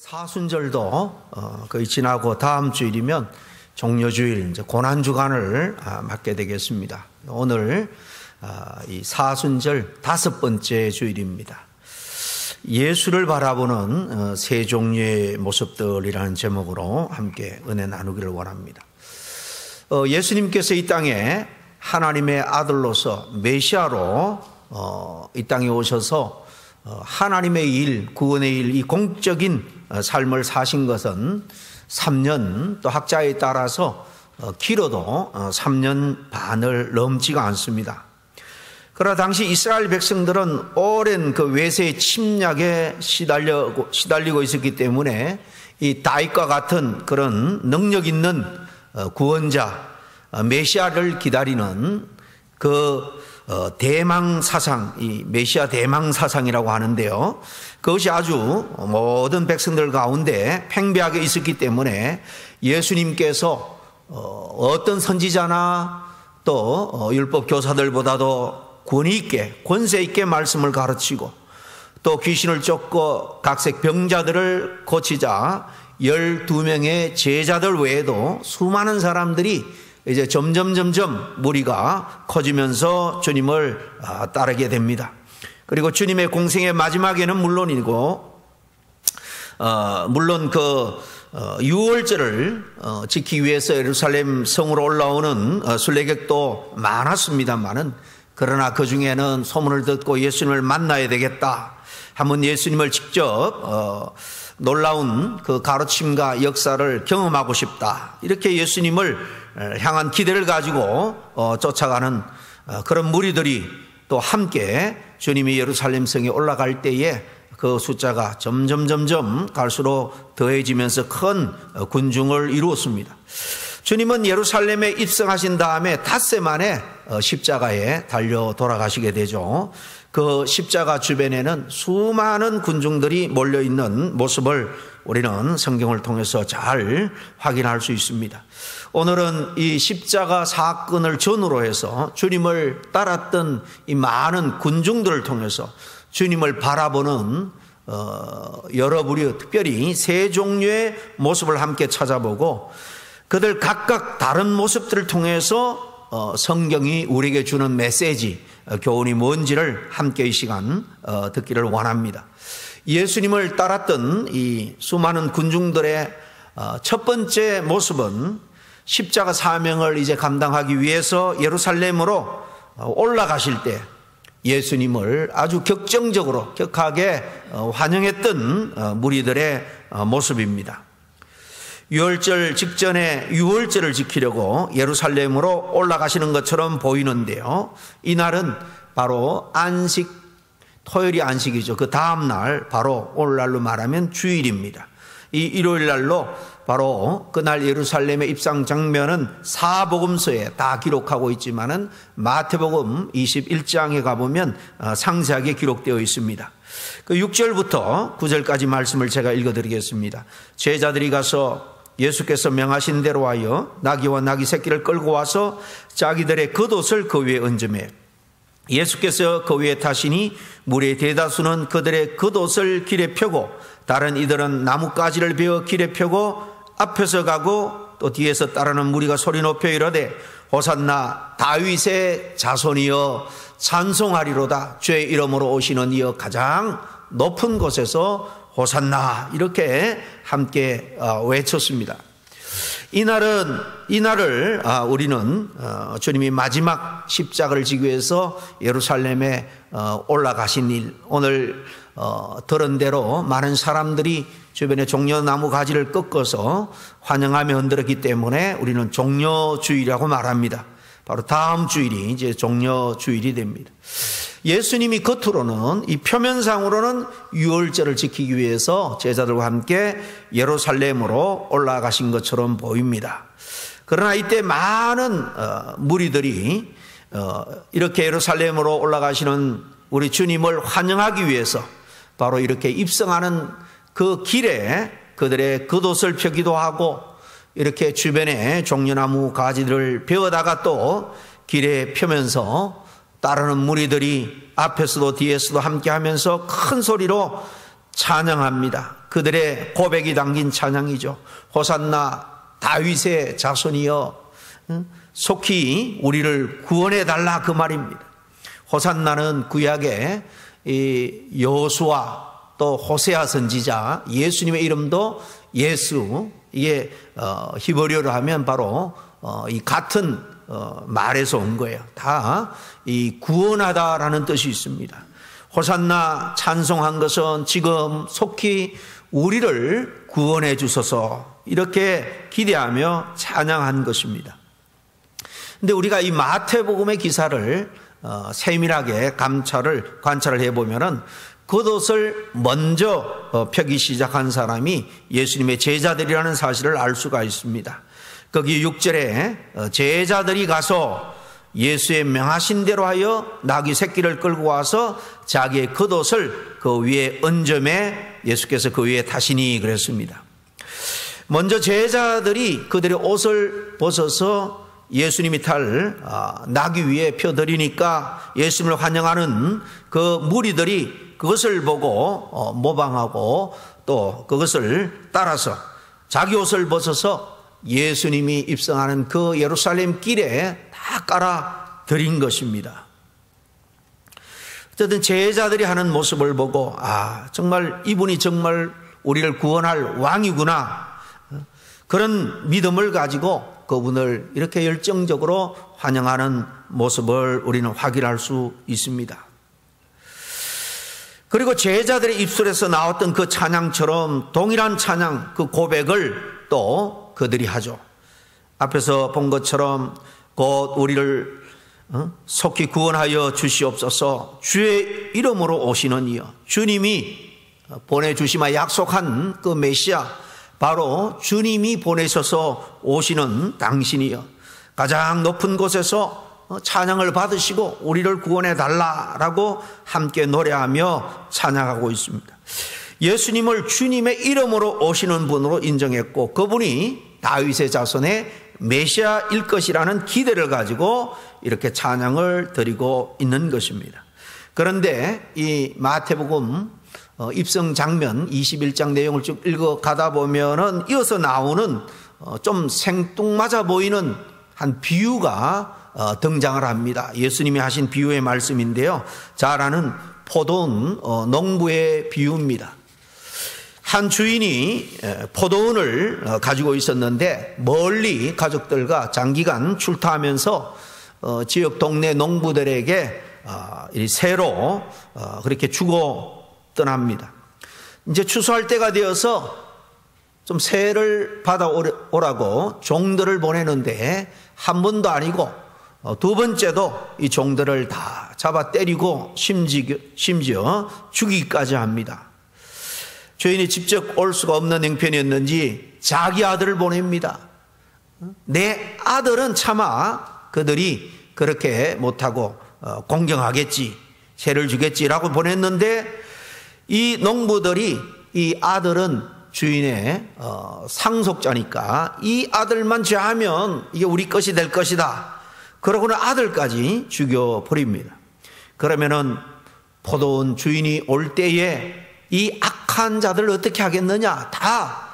사순절도 거의 지나고 다음 주일이면 종려주일, 이제 고난주간을 맞게 되겠습니다. 오늘 이 사순절 5번째 주일입니다. 예수를 바라보는 세 종류의 모습들이라는 제목으로 함께 은혜 나누기를 원합니다. 예수님께서 이 땅에 하나님의 아들로서 메시아로 이 땅에 오셔서 하나님의 일, 구원의 일, 이 공적인 삶을 사신 것은 3년, 또 학자에 따라서 길어도 3년 반을 넘지가 않습니다. 그러나 당시 이스라엘 백성들은 오랜 그 외세의 침략에 시달리고 있었기 때문에 이 다윗과 같은 그런 능력 있는 구원자, 메시아를 기다리는 그 대망 사상, 이 메시아 대망 사상이라고 하는데요. 그것이 아주 모든 백성들 가운데 팽배하게 있었기 때문에 예수님께서 어떤 선지자나 또 율법 교사들보다도 권위 있게, 권세 있게 말씀을 가르치고 또 귀신을 쫓고 각색 병자들을 고치자 12명의 제자들 외에도 수많은 사람들이 이제 점점 무리가 커지면서 주님을 따르게 됩니다. 그리고 주님의 공생의 마지막에는 물론이고, 물론 그 유월절을 지키기 위해서 예루살렘 성으로 올라오는 순례객도 많았습니다만은, 그러나 그 중에는 소문을 듣고 예수님을 만나야 되겠다 하면 예수님을 직접 놀라운 그 가르침과 역사를 경험하고 싶다, 이렇게 예수님을 향한 기대를 가지고 쫓아가는 그런 무리들이 또 함께 주님이 예루살렘 성에 올라갈 때에 그 숫자가 점점 갈수록 더해지면서 큰 군중을 이루었습니다. 주님은 예루살렘에 입성하신 다음에 닷새 만에 십자가에 달려 돌아가시게 되죠. 그 십자가 주변에는 수많은 군중들이 몰려있는 모습을 우리는 성경을 통해서 잘 확인할 수 있습니다. 오늘은 이 십자가 사건을 전후로 해서 주님을 따랐던 이 많은 군중들을 통해서 주님을 바라보는 여러분이 특별히 세 종류의 모습을 함께 찾아보고, 그들 각각 다른 모습들을 통해서 성경이 우리에게 주는 메시지, 교훈이 뭔지를 함께 이 시간 듣기를 원합니다. 예수님을 따랐던 이 수많은 군중들의 첫 번째 모습은 십자가 사명을 이제 감당하기 위해서 예루살렘으로 올라가실 때 예수님을 아주 격정적으로 격하게 환영했던 무리들의 모습입니다. 유월절 직전에 유월절을 지키려고 예루살렘으로 올라가시는 것처럼 보이는데요, 이날은 바로 안식, 토요일이 안식이죠. 그 다음 날, 바로 오늘날로 말하면 주일입니다. 이 일요일 날로 바로 그날 예루살렘의 입상 장면은 사복음서에 다 기록하고 있지만은 마태복음 21장에 가보면 상세하게 기록되어 있습니다. 그 6절부터 9절까지 말씀을 제가 읽어드리겠습니다. 제자들이 가서 예수께서 명하신 대로 하여 나귀와 나귀 새끼를 끌고 와서 자기들의 겉옷을 그 위에 얹으매 예수께서 그 위에 타시니 무리의 대다수는 그들의 겉옷을 길에 펴고 다른 이들은 나뭇가지를 베어 길에 펴고 앞에서 가고 또 뒤에서 따르는 무리가 소리 높여 이르되 호산나 다윗의 자손이여 찬송하리로다, 주의 이름으로 오시는 이여 가장 높은 곳에서 호산나, 이렇게 함께 외쳤습니다. 이날을 우리는 주님이 마지막 십자가를 지기 위해서 예루살렘에 올라가신 일, 오늘 들은 대로 많은 사람들이 주변에 종려나무 가지를 꺾어서 환영하며 흔들었기 때문에 우리는 종려주일이라고 말합니다. 바로 다음 주일이 이제 종려주일이 됩니다. 예수님이 겉으로는, 이 표면상으로는 유월절을 지키기 위해서 제자들과 함께 예루살렘으로 올라가신 것처럼 보입니다. 그러나 이때 많은 무리들이 이렇게 예루살렘으로 올라가시는 우리 주님을 환영하기 위해서 바로 이렇게 입성하는 그 길에 그들의 겉옷을 펴기도 하고, 이렇게 주변에 종려나무 가지들을 베어다가 또 길에 펴면서 따르는 무리들이 앞에서도 뒤에서도 함께 하면서 큰 소리로 찬양합니다. 그들의 고백이 담긴 찬양이죠. 호산나 다윗의 자손이여 속히 우리를 구원해 달라, 그 말입니다. 호산나는 구약의 여호수아 또 호세아 선지자, 예수님의 이름도 예수, 이게 히브리어로 하면 바로 이 같은 말에서 온 거예요. 다 이 구원하다라는 뜻이 있습니다. 호산나 찬송한 것은 지금 속히 우리를 구원해 주소서, 이렇게 기대하며 찬양한 것입니다. 근데 우리가 이 마태복음의 기사를 세밀하게 관찰을 해보면은 겉옷을 먼저 펴기 시작한 사람이 예수님의 제자들이라는 사실을 알 수가 있습니다. 거기 6절에 제자들이 가서 예수의 명하신 대로 하여 나귀 새끼를 끌고 와서 자기의 겉옷을 그 위에 얹음에 예수께서 그 위에 타시니 그랬습니다. 먼저 제자들이 그들의 옷을 벗어서 예수님이 탈 나귀 위에 펴드리니까 예수님을 환영하는 그 무리들이 그것을 보고 모방하고 또 그것을 따라서 자기 옷을 벗어서 예수님이 입성하는 그 예루살렘 길에 다 깔아드린 것입니다. 어쨌든 제자들이 하는 모습을 보고 정말 이분이 정말 우리를 구원할 왕이구나, 그런 믿음을 가지고 그분을 이렇게 열정적으로 환영하는 모습을 우리는 확인할 수 있습니다. 그리고 제자들의 입술에서 나왔던 그 찬양처럼 동일한 찬양, 그 고백을 또 그들이 하죠. 앞에서 본 것처럼 곧 우리를 속히 구원하여 주시옵소서, 주의 이름으로 오시는 이여, 주님이 보내주시마 약속한 그 메시아, 바로 주님이 보내셔서 오시는 당신이여, 가장 높은 곳에서 찬양을 받으시고 우리를 구원해 달라라고 함께 노래하며 찬양하고 있습니다. 예수님을 주님의 이름으로 오시는 분으로 인정했고 그분이 다윗의 자손의 메시아일 것이라는 기대를 가지고 이렇게 찬양을 드리고 있는 것입니다. 그런데 이 마태복음 입성 장면 21장 내용을 쭉 읽어가다 보면은 이어서 나오는 좀 생뚱맞아 보이는 한 비유가 등장을 합니다. 예수님이 하신 비유의 말씀인데요. 잘 아는 포도원 농부의 비유입니다. 한 주인이 포도원을 가지고 있었는데 멀리 가족들과 장기간 출타하면서 지역 동네 농부들에게 새로 그렇게 주고 떠납니다. 이제 추수할 때가 되어서 좀 새를 받아오라고 종들을 보내는데 한 번도 아니고 두 번째도 이 종들을 다 잡아 때리고 심지어 죽이기까지 합니다. 주인이 직접 올 수가 없는 형편이었는지 자기 아들을 보냅니다. 내 아들은 차마 그들이 그렇게 못하고 공경하겠지, 새를 주겠지라고 보냈는데 이 농부들이 이 아들은 주인의 상속자니까 이 아들만 제하면 이게 우리 것이 될 것이다, 그러고는 아들까지 죽여버립니다. 그러면은 포도원 주인이 올 때에 이 악한 자들을 어떻게 하겠느냐, 다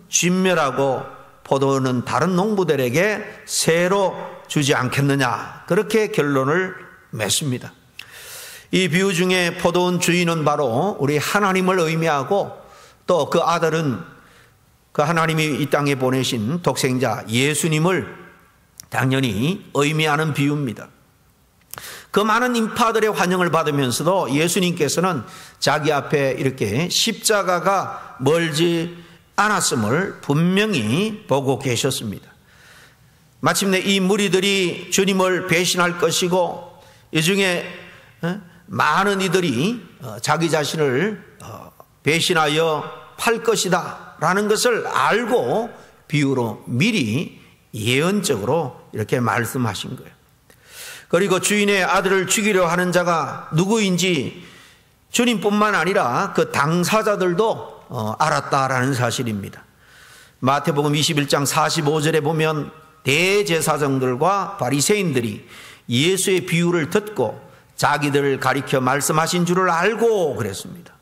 진멸하고 포도원은 다른 농부들에게 새로 주지 않겠느냐, 그렇게 결론을 맺습니다. 이 비유 중에 포도원 주인은 바로 우리 하나님을 의미하고 또 그 아들은 그 하나님이 이 땅에 보내신 독생자 예수님을 당연히 의미하는 비유입니다. 그 많은 인파들의 환영을 받으면서도 예수님께서는 자기 앞에 이렇게 십자가가 멀지 않았음을 분명히 보고 계셨습니다. 마침내 이 무리들이 주님을 배신할 것이고 이 중에 많은 이들이 자기 자신을 배신하여 팔 것이다 라는 것을 알고 비유로 미리 예언적으로 이렇게 말씀하신 거예요. 그리고 주인의 아들을 죽이려 하는 자가 누구인지 주님뿐만 아니라 그 당사자들도 알았다라는 사실입니다. 마태복음 21장 45절에 보면 대제사장들과 바리새인들이 예수의 비유를 듣고 자기들을 가리켜 말씀하신 줄을 알고 그랬습니다.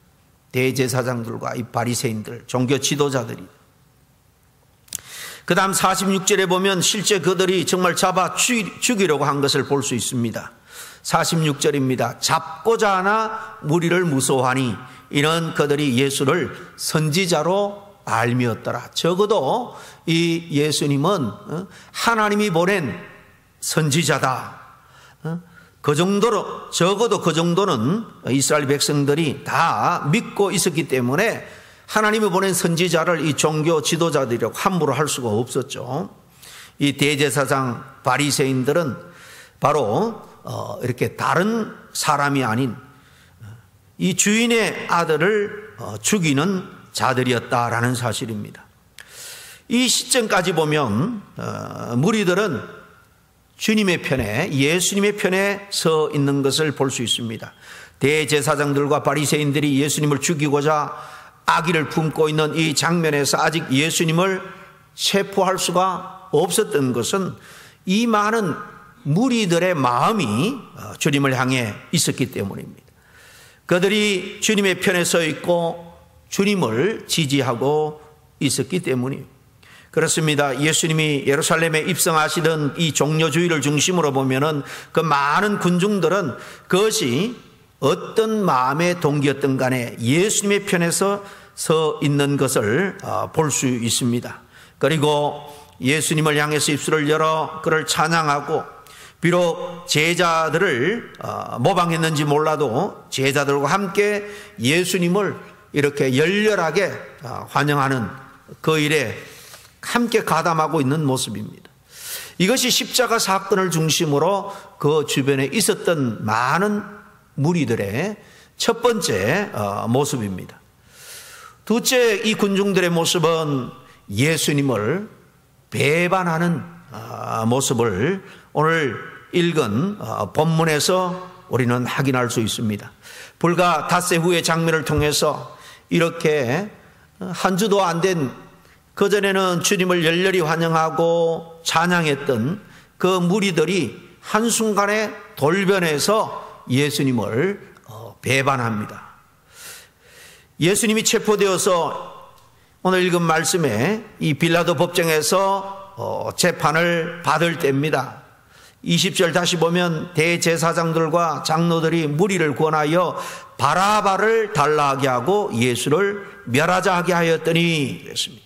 대제사장들과 이 바리새인들, 종교 지도자들이. 그 다음 46절에 보면 실제 그들이 정말 잡아 죽이려고 한 것을 볼 수 있습니다. 46절입니다. 잡고자 하나 무리를 무서워하니 이는 그들이 예수를 선지자로 알미었더라. 적어도 이 예수님은 하나님이 보낸 선지자다. 그 정도로, 적어도 그 정도는 이스라엘 백성들이 다 믿고 있었기 때문에 하나님이 보낸 선지자를 이 종교 지도자들이라고 함부로 할 수가 없었죠. 이 대제사장 바리새인들은 바로 이렇게 다른 사람이 아닌 이 주인의 아들을 죽이는 자들이었다라는 사실입니다. 이 시점까지 보면 무리들은 주님의 편에, 예수님의 편에 서 있는 것을 볼 수 있습니다. 대제사장들과 바리새인들이 예수님을 죽이고자 악의를 품고 있는 이 장면에서 아직 예수님을 체포할 수가 없었던 것은 이 많은 무리들의 마음이 주님을 향해 있었기 때문입니다. 그들이 주님의 편에 서 있고 주님을 지지하고 있었기 때문입니다. 그렇습니다. 예수님이 예루살렘에 입성하시던 이 종려주의를 중심으로 보면은 그 많은 군중들은 그것이 어떤 마음의 동기였든 간에 예수님의 편에서 서 있는 것을 볼 수 있습니다. 그리고 예수님을 향해서 입술을 열어 그를 찬양하고, 비록 제자들을 모방했는지 몰라도 제자들과 함께 예수님을 이렇게 열렬하게 환영하는 그 일에 함께 가담하고 있는 모습입니다. 이것이 십자가 사건을 중심으로 그 주변에 있었던 많은 무리들의 첫 번째 모습입니다. 둘째, 이 군중들의 모습은 예수님을 배반하는 모습을 오늘 읽은 본문에서 우리는 확인할 수 있습니다. 불과 닷새 후의 장면을 통해서 이렇게 한 주도 안 된 그전에는 주님을 열렬히 환영하고 찬양했던 그 무리들이 한순간에 돌변해서 예수님을 배반합니다. 예수님이 체포되어서 오늘 읽은 말씀에 이 빌라도 법정에서 재판을 받을 때입니다. 20절 다시 보면 대제사장들과 장로들이 무리를 권하여 바라바를 달라하게 하고 예수를 멸하자 하게 하였더니 그랬습니다.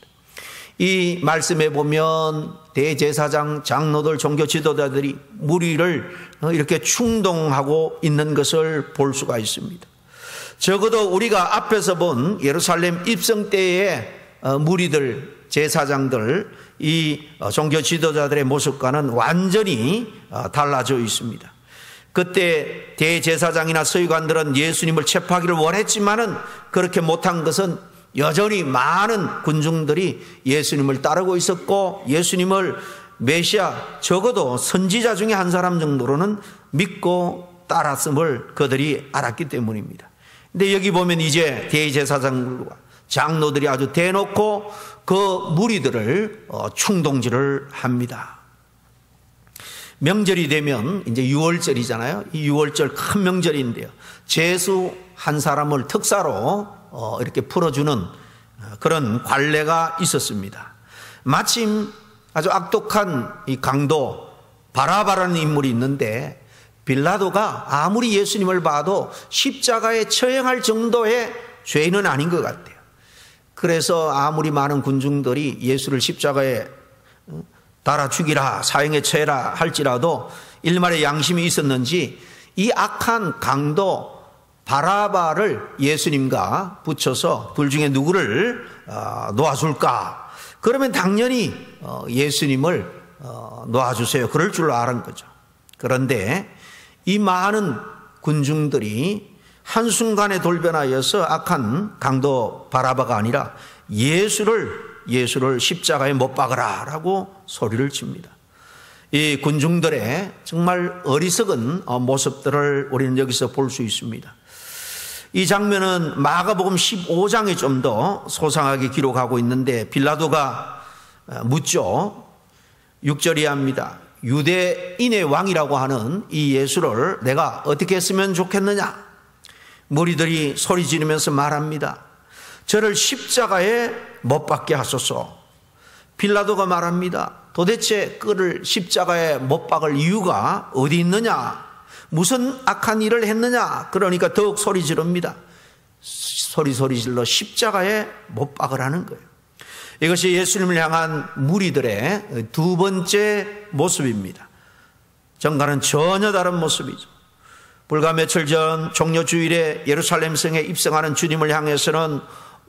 이 말씀에 보면 대제사장, 장로들, 종교 지도자들이 무리를 이렇게 충동하고 있는 것을 볼 수가 있습니다. 적어도 우리가 앞에서 본 예루살렘 입성 때의 무리들, 제사장들, 이 종교 지도자들의 모습과는 완전히 달라져 있습니다. 그때 대제사장이나 서기관들은 예수님을 체포하기를 원했지만은 그렇게 못한 것은 여전히 많은 군중들이 예수님을 따르고 있었고 예수님을 메시아, 적어도 선지자 중에 한 사람 정도로는 믿고 따랐음을 그들이 알았기 때문입니다. 근데 여기 보면 이제 대제사장들과 장로들이 아주 대놓고 그 무리들을 충동질을 합니다. 명절이 되면 이제 6월절이잖아요. 이 6월절 큰 명절인데요. 제수 한 사람을 특사로 이렇게 풀어주는 그런 관례가 있었습니다. 마침 아주 악독한 이 강도 바라바라는 인물이 있는데 빌라도가 아무리 예수님을 봐도 십자가에 처형할 정도의 죄인은 아닌 것 같아요. 그래서 아무리 많은 군중들이 예수를 십자가에 달아 죽이라, 사형에 처해라 할지라도 일말의 양심이 있었는지 이 악한 강도 바라바를 예수님과 붙여서 둘 중에 누구를 놓아줄까? 그러면 당연히 예수님을 놓아주세요. 그럴 줄 아는 거죠. 그런데 이 많은 군중들이 한순간에 돌변하여서 악한 강도 바라바가 아니라 예수를 십자가에 못 박으라 라고 소리를 칩니다. 이 군중들의 정말 어리석은 모습들을 우리는 여기서 볼 수 있습니다. 이 장면은 마가복음 15장에 좀 더 소상하게 기록하고 있는데 빌라도가 묻죠. 6절이 합니다. 유대인의 왕이라고 하는 이 예수를 내가 어떻게 했으면 좋겠느냐? 무리들이 소리 지르면서 말합니다. 저를 십자가에 못 박게 하소서. 빌라도가 말합니다. 도대체 그를 십자가에 못 박을 이유가 어디 있느냐? 무슨 악한 일을 했느냐? 그러니까 더욱 소리 지릅니다. 소리 질러 십자가에 못 박으라는 거예요. 이것이 예수님을 향한 무리들의 두 번째 모습입니다. 전과는 전혀 다른 모습이죠. 불과 며칠 전 종려주일에 예루살렘 성에 입성하는 주님을 향해서는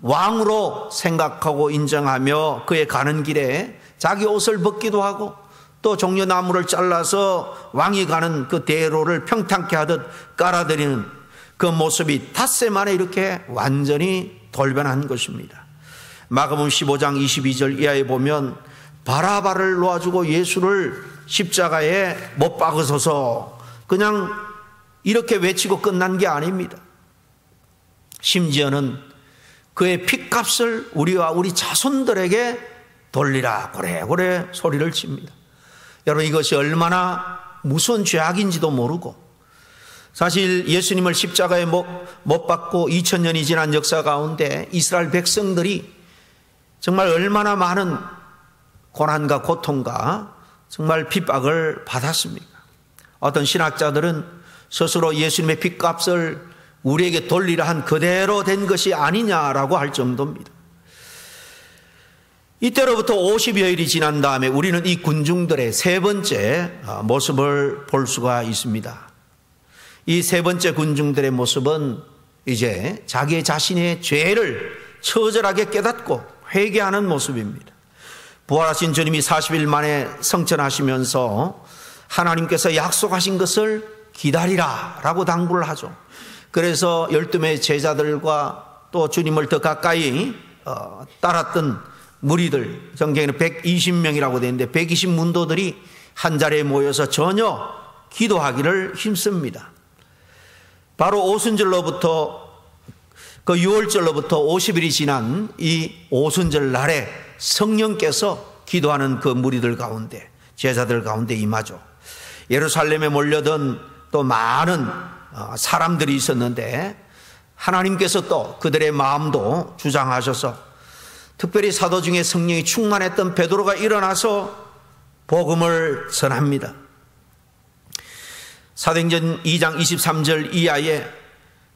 왕으로 생각하고 인정하며 그의 가는 길에 자기 옷을 벗기도 하고 또 종려나무를 잘라서 왕이 가는 그 대로를 평탄케 하듯 깔아드리는 그 모습이 닷새 만에 이렇게 완전히 돌변한 것입니다. 마가복음 15장 22절 이하에 보면 바라바를 놓아주고 예수를 십자가에 못 박으소서, 그냥 이렇게 외치고 끝난 게 아닙니다. 심지어는 그의 핏값을 우리와 우리 자손들에게 돌리라 고래고래 소리를 칩니다. 여러분, 이것이 얼마나 무서운 죄악인지도 모르고, 사실 예수님을 십자가에 못 박고 2000년이 지난 역사 가운데 이스라엘 백성들이 정말 얼마나 많은 고난과 고통과 정말 핍박을 받았습니까? 어떤 신학자들은 스스로 예수님의 핏값을 우리에게 돌리라 한 그대로 된 것이 아니냐라고 할 정도입니다. 이때로부터 50여일이 지난 다음에 우리는 이 군중들의 세 번째 모습을 볼 수가 있습니다. 이 세 번째 군중들의 모습은 이제 자기 자신의 죄를 처절하게 깨닫고 회개하는 모습입니다. 부활하신 주님이 40일 만에 성천하시면서 하나님께서 약속하신 것을 기다리라 라고 당부를 하죠. 그래서 12명의 제자들과 또 주님을 더 가까이 따랐던 무리들, 성경에는 120명이라고 되어 있는데 120 문도들이 한 자리에 모여서 전혀 기도하기를 힘씁니다. 바로 오순절로부터 그 6월절로부터 50일이 지난 이 오순절 날에 성령께서 기도하는 그 무리들 가운데, 제자들 가운데 임하죠. 예루살렘에 몰려든 또 많은 사람들이 있었는데 하나님께서 또 그들의 마음도 주장하셔서 특별히 사도 중에 성령이 충만했던 베드로가 일어나서 복음을 전합니다. 사도행전 2장 23절 이하에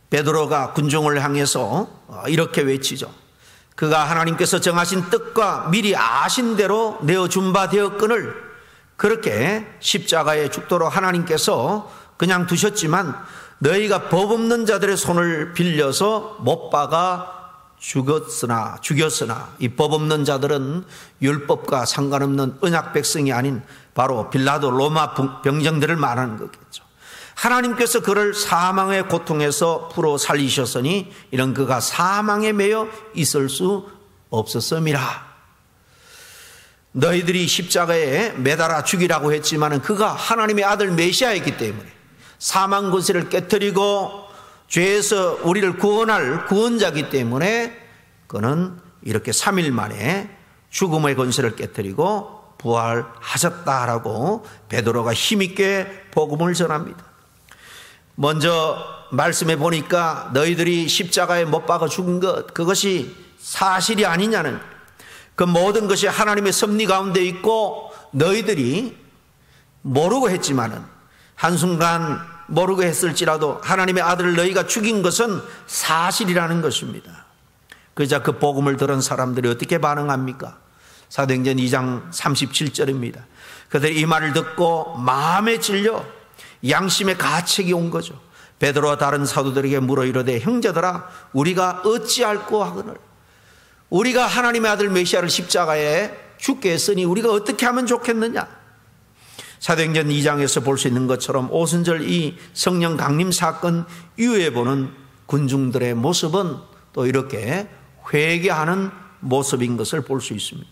베드로가 군중을 향해서 이렇게 외치죠. 그가 하나님께서 정하신 뜻과 미리 아신 대로 내어준 바 되었거늘 그렇게 십자가에 죽도록 하나님께서 그냥 두셨지만 너희가 법 없는 자들의 손을 빌려서 못 박아 죽였으나 이 법 없는 자들은 율법과 상관없는 언약 백성이 아닌 바로 빌라도 로마 병정들을 말하는 거겠죠. 하나님께서 그를 사망의 고통에서 풀어 살리셨으니 이런 그가 사망에 매여 있을 수 없었음이라. 너희들이 십자가에 매달아 죽이라고 했지만 그가 하나님의 아들 메시아이기 때문에 사망 권세를 깨뜨리고 죄에서 우리를 구원할 구원자이기 때문에 그는 이렇게 3일 만에 죽음의 권세를 깨뜨리고 부활하셨다라고 베드로가 힘있게 복음을 전합니다. 먼저 말씀해 보니까 너희들이 십자가에 못 박아 죽은 것, 그것이 사실이 아니냐는, 그 모든 것이 하나님의 섭리 가운데 있고 너희들이 모르고 했지만은 한순간 모르고 했을지라도 하나님의 아들을 너희가 죽인 것은 사실이라는 것입니다. 그러자 그 복음을 들은 사람들이 어떻게 반응합니까? 사도행전 2장 37절입니다. 그들이 이 말을 듣고 마음에 찔려 양심의 가책이 온 거죠. 베드로와 다른 사도들에게 물어 이르되 형제들아 우리가 어찌할꼬 하거늘 우리가 하나님의 아들 메시아를 십자가에 죽게 했으니 우리가 어떻게 하면 좋겠느냐. 사도행전 2장에서 볼 수 있는 것처럼 오순절 이 성령 강림 사건 이후에 보는 군중들의 모습은 또 이렇게 회개하는 모습인 것을 볼 수 있습니다.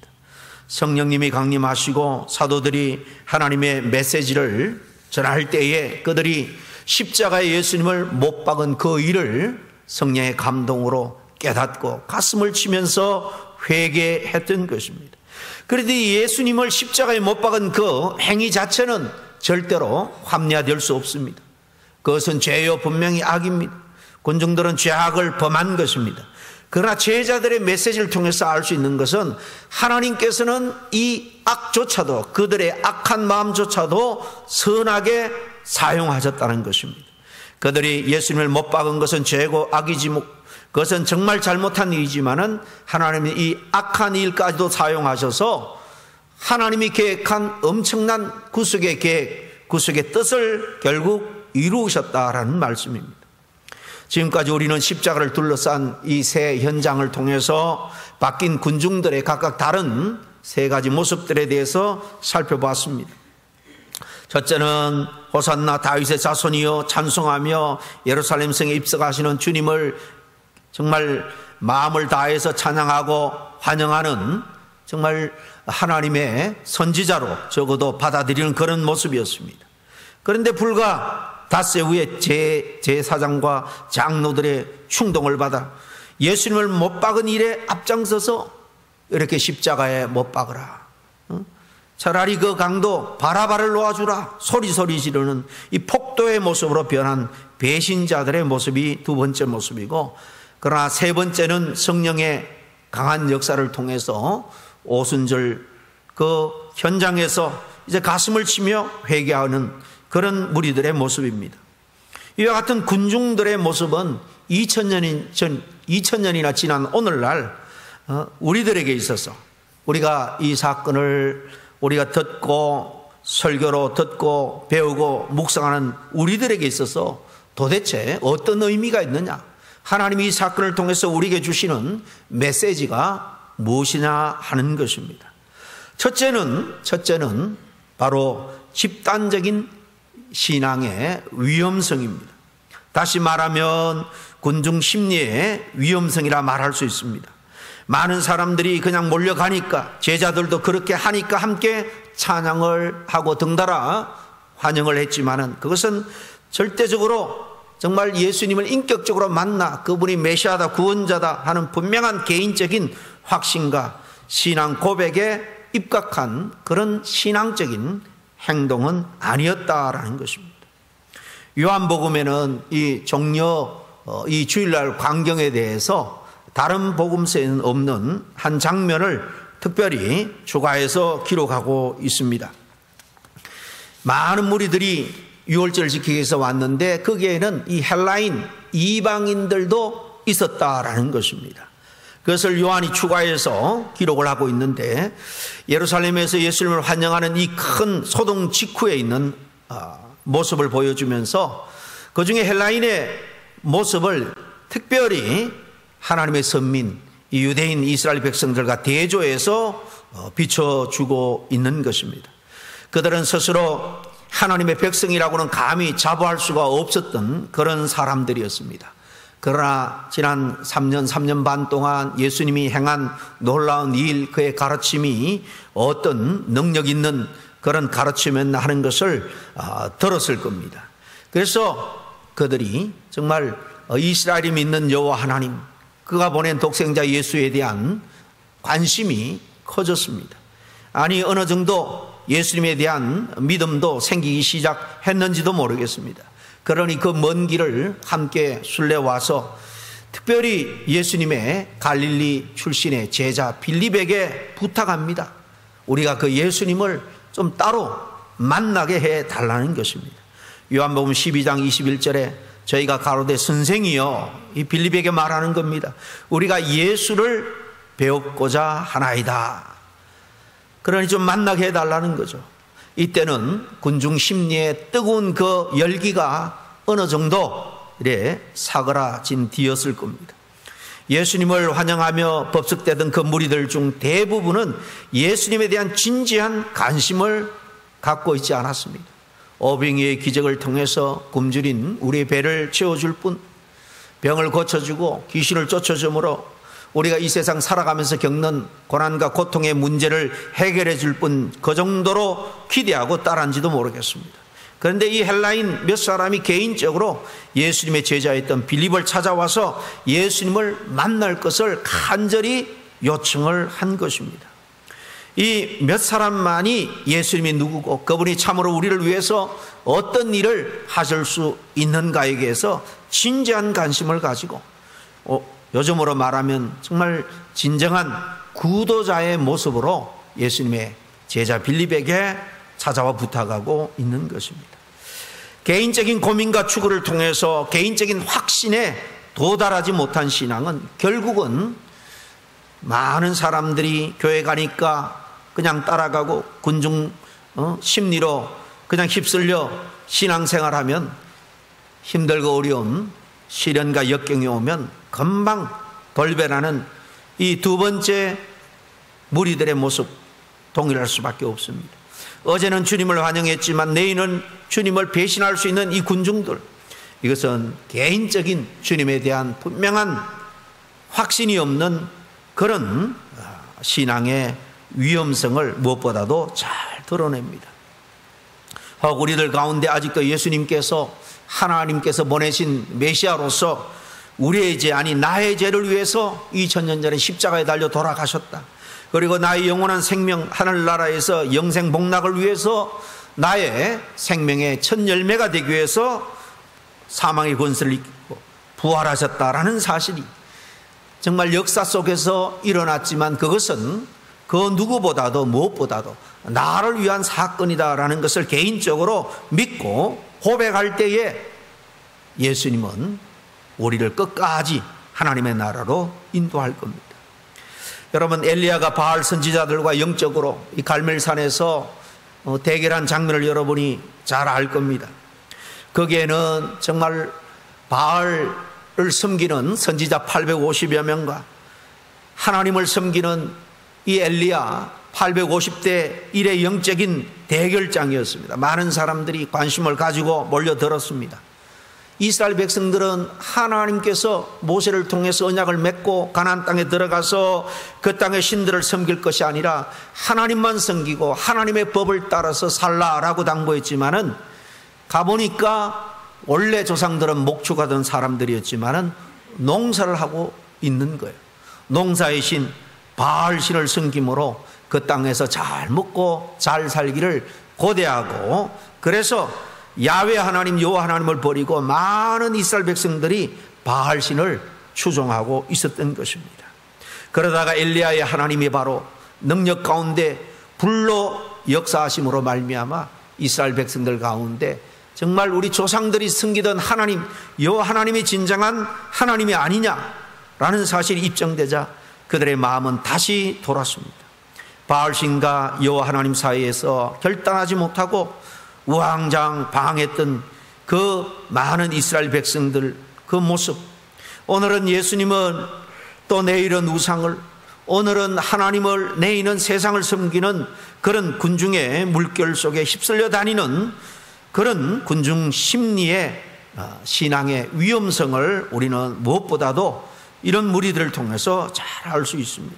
성령님이 강림하시고 사도들이 하나님의 메시지를 전할 때에 그들이 십자가에 예수님을 못 박은 그 일을 성령의 감동으로 깨닫고 가슴을 치면서 회개했던 것입니다. 그런데 예수님을 십자가에 못 박은 그 행위 자체는 절대로 합리화될 수 없습니다. 그것은 죄요 분명히 악입니다. 군중들은 죄악을 범한 것입니다. 그러나 제자들의 메시지를 통해서 알 수 있는 것은 하나님께서는 이 악조차도, 그들의 악한 마음조차도 선하게 사용하셨다는 것입니다. 그들이 예수님을 못 박은 것은 죄고 악이지, 그것은 정말 잘못한 일이지만은 하나님이 이 악한 일까지도 사용하셔서 하나님이 계획한 엄청난 구속의 계획, 구속의 뜻을 결국 이루셨다라는 말씀입니다. 지금까지 우리는 십자가를 둘러싼 이 세 현장을 통해서 바뀐 군중들의 각각 다른 세 가지 모습들에 대해서 살펴보았습니다. 첫째는 호산나 다윗의 자손이여 찬송하며 예루살렘 성에 입성하시는 주님을 정말 마음을 다해서 찬양하고 환영하는 정말 하나님의 선지자로 적어도 받아들이는 그런 모습이었습니다. 그런데 불과 닷새 후에 제사장과 장로들의 충동을 받아 예수님을 못 박은 일에 앞장서서 이렇게 십자가에 못 박으라. 차라리 그 강도 바라바를 놓아주라. 소리소리 지르는 이 폭도의 모습으로 변한 배신자들의 모습이 두 번째 모습이고, 그러나 세 번째는 성령의 강한 역사를 통해서 오순절 그 현장에서 이제 가슴을 치며 회개하는 그런 무리들의 모습입니다. 이와 같은 군중들의 모습은 2000년이나 지난 오늘날 우리들에게 있어서 우리가 이 사건을 우리가 듣고 설교로 듣고 배우고 묵상하는 우리들에게 있어서 도대체 어떤 의미가 있느냐, 하나님이 이 사건을 통해서 우리에게 주시는 메시지가 무엇이냐 하는 것입니다. 첫째는 바로 집단적인 신앙의 위험성입니다. 다시 말하면 군중 심리의 위험성이라 말할 수 있습니다. 많은 사람들이 그냥 몰려가니까, 제자들도 그렇게 하니까 함께 찬양을 하고 등달아 환영을 했지만은 그것은 절대적으로 정말 예수님을 인격적으로 만나 그분이 메시아다, 구원자다 하는 분명한 개인적인 확신과 신앙 고백에 입각한 그런 신앙적인 행동은 아니었다라는 것입니다. 요한복음에는 이 종려 이 주일날 광경에 대해서 다른 복음서에는 없는 한 장면을 특별히 추가해서 기록하고 있습니다. 많은 무리들이 유월절을 지키기 위해서 왔는데 거기에는 이 헬라인 이방인들도 있었다라는 것입니다. 그것을 요한이 추가해서 기록을 하고 있는데, 예루살렘에서 예수님을 환영하는 이 큰 소동 직후에 있는 모습을 보여주면서 그 중에 헬라인의 모습을 특별히 하나님의 선민, 이 유대인 이스라엘 백성들과 대조해서 비춰주고 있는 것입니다. 그들은 스스로 하나님의 백성이라고는 감히 자부할 수가 없었던 그런 사람들이었습니다. 그러나 지난 3년 반 동안 예수님이 행한 놀라운 일, 그의 가르침이 어떤 능력 있는 그런 가르침이었나 하는 것을 들었을 겁니다. 그래서 그들이 정말 이스라엘이 믿는 여호와 하나님, 그가 보낸 독생자 예수에 대한 관심이 커졌습니다. 아니 어느 정도 예수님에 대한 믿음도 생기기 시작했는지도 모르겠습니다. 그러니 그 먼 길을 함께 순례와서 특별히 예수님의 갈릴리 출신의 제자 빌립에게 부탁합니다. 우리가 그 예수님을 좀 따로 만나게 해달라는 것입니다. 요한복음 12장 21절에 저희가 가로되 선생이여, 이 빌립에게 말하는 겁니다. 우리가 예수를 배우고자 하나이다. 그러니 좀 만나게 해달라는 거죠. 이때는 군중 심리의 뜨거운 그 열기가 어느 정도 사그라진 뒤였을 겁니다. 예수님을 환영하며 법석대던 그 무리들 중 대부분은 예수님에 대한 진지한 관심을 갖고 있지 않았습니다. 오병이의 기적을 통해서 굶주린 우리의 배를 채워줄 뿐, 병을 고쳐주고 귀신을 쫓아줌으로 우리가 이 세상 살아가면서 겪는 고난과 고통의 문제를 해결해 줄 뿐, 그 정도로 기대하고 따랐는지도 모르겠습니다. 그런데 이 헬라인 몇 사람이 개인적으로 예수님의 제자였던 빌립을 찾아와서 예수님을 만날 것을 간절히 요청을 한 것입니다. 이 몇 사람만이 예수님이 누구고 그분이 참으로 우리를 위해서 어떤 일을 하실 수 있는가에 대해서 진지한 관심을 가지고 요즘으로 말하면 정말 진정한 구도자의 모습으로 예수님의 제자 빌립에게 찾아와 부탁하고 있는 것입니다. 개인적인 고민과 추구를 통해서 개인적인 확신에 도달하지 못한 신앙은 결국은 많은 사람들이 교회 가니까 그냥 따라가고 군중 심리로 그냥 휩쓸려 신앙생활하면 힘들고 어려운 시련과 역경이 오면 금방 돌변하는 이 두 번째 무리들의 모습 동일할 수밖에 없습니다. 어제는 주님을 환영했지만 내일은 주님을 배신할 수 있는 이 군중들, 이것은 개인적인 주님에 대한 분명한 확신이 없는 그런 신앙의 위험성을 무엇보다도 잘 드러냅니다. 혹 우리들 가운데 아직도 예수님께서 하나님께서 보내신 메시아로서 우리의 죄 아니 나의 죄를 위해서 2000년 전에 십자가에 달려 돌아가셨다. 그리고 나의 영원한 생명 하늘나라에서 영생 복락을 위해서 나의 생명의 첫 열매가 되기 위해서 사망의 권세를 이기고 부활하셨다라는 사실이 정말 역사 속에서 일어났지만 그것은 그 누구보다도 무엇보다도 나를 위한 사건이다라는 것을 개인적으로 믿고 고백할 때에 예수님은 우리를 끝까지 하나님의 나라로 인도할 겁니다. 여러분, 엘리야가 바알 선지자들과 영적으로 이 갈멜산에서 대결한 장면을 여러분이 잘 알 겁니다. 거기에는 정말 바알을 섬기는 선지자 850여 명과 하나님을 섬기는 이 엘리야 850대 1의 영적인 대결장이었습니다. 많은 사람들이 관심을 가지고 몰려들었습니다. 이스라엘 백성들은 하나님께서 모세를 통해서 언약을 맺고 가나안 땅에 들어가서 그 땅의 신들을 섬길 것이 아니라 하나님만 섬기고 하나님의 법을 따라서 살라라고 당부했지만은 가보니까 원래 조상들은 목축하던 사람들이었지만은 농사를 하고 있는 거예요. 농사의 신 바알 신을 섬김으로 그 땅에서 잘 먹고 잘 살기를 고대하고, 그래서 야훼 하나님 여호와 하나님을 버리고 많은 이스라엘 백성들이 바알 신을 추종하고 있었던 것입니다. 그러다가 엘리야의 하나님이 바로 능력 가운데 불로 역사하심으로 말미암아 이스라엘 백성들 가운데 정말 우리 조상들이 섬기던 하나님 여호와 하나님이 진정한 하나님이 아니냐라는 사실이 입증되자 그들의 마음은 다시 돌았습니다. 바알신과 여호와 하나님 사이에서 결단하지 못하고 우왕좌왕 방황했던 그 많은 이스라엘 백성들 그 모습, 오늘은 예수님은 또 내일은 우상을, 오늘은 하나님을 내일은 세상을 섬기는 그런 군중의 물결 속에 휩쓸려 다니는 그런 군중 심리의 신앙의 위험성을 우리는 무엇보다도 이런 무리들을 통해서 잘 알 수 있습니다.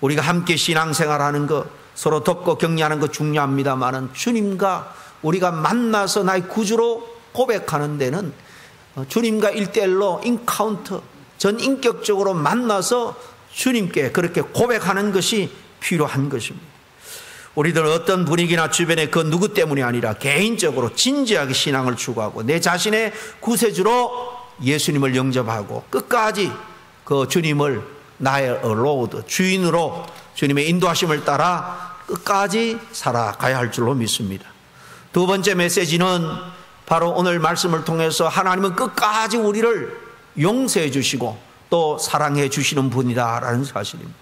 우리가 함께 신앙생활하는 것, 서로 돕고 격려하는 것 중요합니다만은 주님과 우리가 만나서 나의 구주로 고백하는 데는 주님과 1대1로 인카운터, 전인격적으로 만나서 주님께 그렇게 고백하는 것이 필요한 것입니다. 우리들 어떤 분위기나 주변에 그 누구 때문이 아니라 개인적으로 진지하게 신앙을 추구하고 내 자신의 구세주로 예수님을 영접하고 끝까지 그 주님을 나의 로드, 주인으로 주님의 인도하심을 따라 끝까지 살아가야 할 줄로 믿습니다. 두 번째 메시지는 바로 오늘 말씀을 통해서 하나님은 끝까지 우리를 용서해 주시고 또 사랑해 주시는 분이다라는 사실입니다.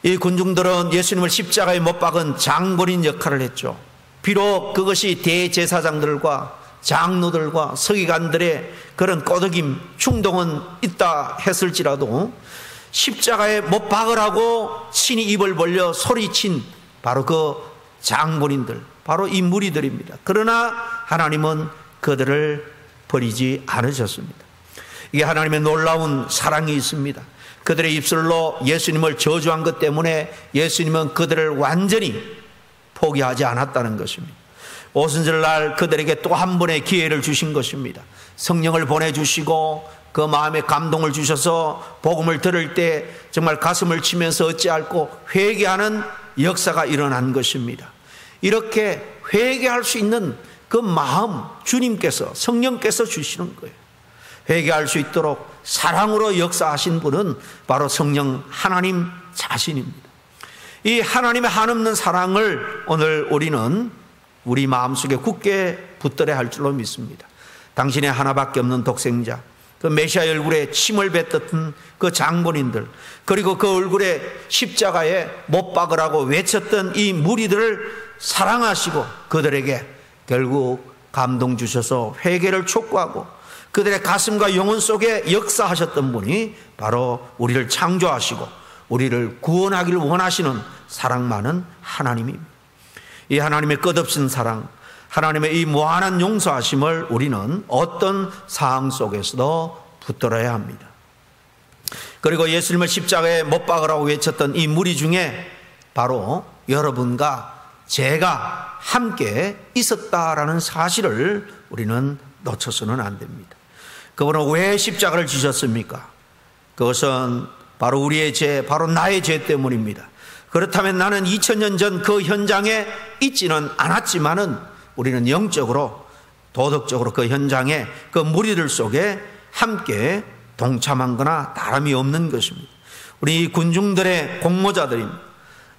이 군중들은 예수님을 십자가에 못 박은 장본인 역할을 했죠. 비록 그것이 대제사장들과 장로들과 서기관들의 그런 꼬드김, 충동은 있다 했을지라도 십자가에 못 박으라고 친히 입을 벌려 소리친 바로 그 장본인들, 바로 이 무리들입니다. 그러나 하나님은 그들을 버리지 않으셨습니다. 이게 하나님의 놀라운 사랑이 있습니다. 그들의 입술로 예수님을 저주한 것 때문에 예수님은 그들을 완전히 포기하지 않았다는 것입니다. 오순절날 그들에게 또 한 번의 기회를 주신 것입니다. 성령을 보내주시고 그 마음에 감동을 주셔서 복음을 들을 때 정말 가슴을 치면서 어찌할꼬 회개하는 역사가 일어난 것입니다. 이렇게 회개할 수 있는 그 마음 주님께서, 성령께서 주시는 거예요. 회개할 수 있도록 사랑으로 역사하신 분은 바로 성령 하나님 자신입니다. 이 하나님의 한없는 사랑을 오늘 우리는 우리 마음속에 굳게 붙들어야 할 줄로 믿습니다. 당신의 하나밖에 없는 독생자, 그 메시아 얼굴에 침을 뱉었던 그 장본인들, 그리고 그 얼굴에 십자가에 못 박으라고 외쳤던 이 무리들을 사랑하시고 그들에게 결국 감동 주셔서 회개를 촉구하고 그들의 가슴과 영혼 속에 역사하셨던 분이 바로 우리를 창조하시고 우리를 구원하기를 원하시는 사랑 많은 하나님입니다. 이 하나님의 끝없는 사랑, 하나님의 이 무한한 용서하심을 우리는 어떤 상황 속에서도 붙들어야 합니다. 그리고 예수님을 십자가에 못 박으라고 외쳤던 이 무리 중에 바로 여러분과 제가 함께 있었다라는 사실을 우리는 놓쳐서는 안 됩니다. 그분은 왜 십자가를 지셨습니까? 그것은 바로 우리의 죄, 바로 나의 죄 때문입니다. 그렇다면 나는 2000년 전 그 현장에 있지는 않았지만은 우리는 영적으로, 도덕적으로 그 현장에 그 무리들 속에 함께 동참한 거나 다름이 없는 것입니다. 우리 군중들의 공모자들입니다.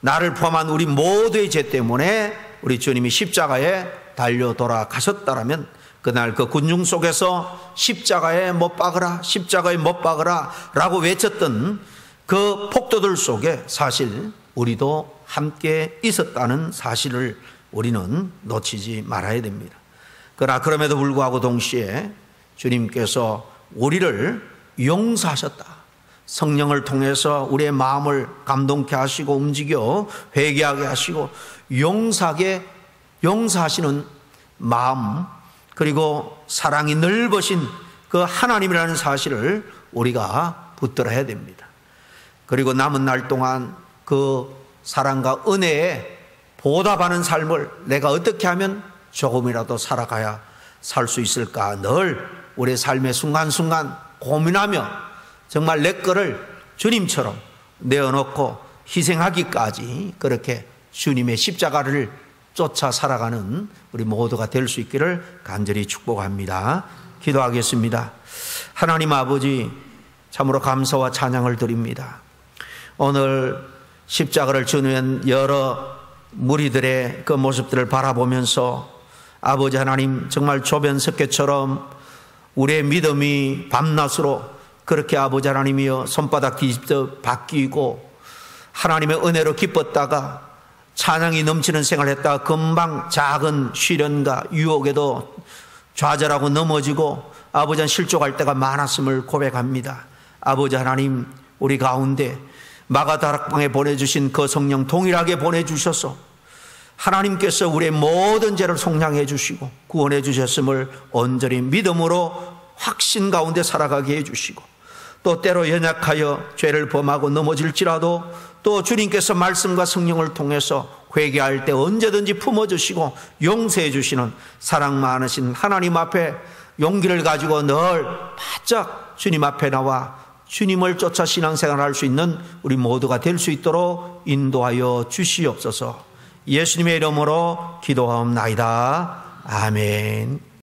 나를 포함한 우리 모두의 죄 때문에 우리 주님이 십자가에 달려 돌아가셨다라면 그날 그 군중 속에서 십자가에 못 박으라, 십자가에 못 박으라 라고 외쳤던 그 폭도들 속에 사실 우리도 함께 있었다는 사실을 우리는 놓치지 말아야 됩니다. 그러나 그럼에도 불구하고 동시에 주님께서 우리를 용서하셨다. 성령을 통해서 우리의 마음을 감동케 하시고 움직여 회개하게 하시고 용서하시는 마음, 그리고 사랑이 넓으신 그 하나님이라는 사실을 우리가 붙들어야 됩니다. 그리고 남은 날 동안 그 사랑과 은혜에 보답하는 삶을 내가 어떻게 하면 조금이라도 살아가야 살 수 있을까 늘 우리의 삶의 순간순간 고민하며 정말 내 거를 주님처럼 내어놓고 희생하기까지 그렇게 주님의 십자가를 쫓아 살아가는 우리 모두가 될 수 있기를 간절히 축복합니다. 기도하겠습니다. 하나님 아버지, 참으로 감사와 찬양을 드립니다. 오늘 십자가를 지는 여러 무리들의 그 모습들을 바라보면서 아버지 하나님, 정말 조변석회처럼 우리의 믿음이 밤낮으로 그렇게 아버지 하나님이여 손바닥 뒤집듯 바뀌고 하나님의 은혜로 기뻤다가 찬양이 넘치는 생활을 했다가 금방 작은 시련과 유혹에도 좌절하고 넘어지고 아버지 한 실족할 때가 많았음을 고백합니다. 아버지 하나님, 우리 가운데 마가다락방에 보내주신 그 성령 동일하게 보내주셔서 하나님께서 우리의 모든 죄를 속량해 주시고 구원해 주셨음을 온전히 믿음으로 확신 가운데 살아가게 해주시고 또 때로 연약하여 죄를 범하고 넘어질지라도 또 주님께서 말씀과 성령을 통해서 회개할 때 언제든지 품어주시고 용서해 주시는 사랑 많으신 하나님 앞에 용기를 가지고 늘 바짝 주님 앞에 나와 주님을 쫓아 신앙생활을 할 수 있는 우리 모두가 될 수 있도록 인도하여 주시옵소서. 예수님의 이름으로 기도하옵나이다. 아멘.